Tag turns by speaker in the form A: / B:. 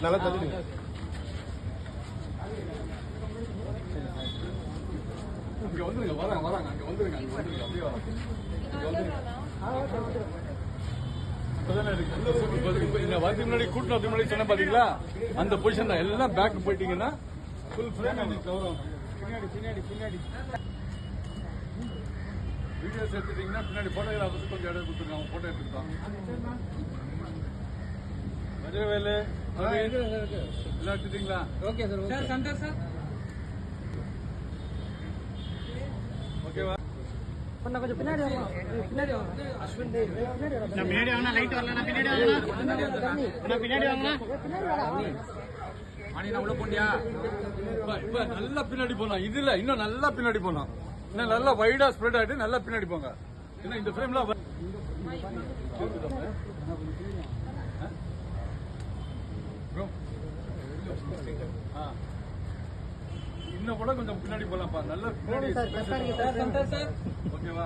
A: நல்லா தள்ளுங்க. இங்க வந்துருங்க, வராங்க அங்க வந்துருங்க, அப்படியே வராங்க. வரதுக்கு முன்னாடி கூட்டத்துக்கு முன்னாடி சொன்ன பாத்தீங்களா, அந்த பொசிஷன் தான். எல்லாம் பேக் போயிட்டீங்கன்னா ஃபுல் ஃப்ரேம் கவர் ஆகும். பின்னாடி வீடியோஸ் எடுத்துட்டீங்கன்னா பின்னாடி போட்டோகிராஃபர்ஸ் கொஞ்சம் இடம் கொடுத்துருக்காங்க, போட்டோ எடுத்துருக்காங்க. வஜ்ரவேலு எல்லாம் எடுத்துட்டீங்களா? Okay sir. சந்தர் சார் ஓகேவா? கொஞ்சம் பின்னாடி வரலாம். அஸ்வின் பின்னாடி வாங்க. லைட் வரல, பின்னாடி வாங்க. மணி உள்ள போண்டியா? இப்ப நல்லா பின்னாடி போனோம். இதுல இன்னும் நல்லா பின்னாடி போனோம். இன்னும் நல்லா வைடா ஸ்ப்ரெட் ஆயிட்டு நல்லா பின்னாடி போங்க. ஏன்னா இந்த ஃப்ரேம்ல இன்னும் கூட கொஞ்சம் பின்னாடி போலாம்ப்பா. நல்லா பின்னாடி ஓகேவா?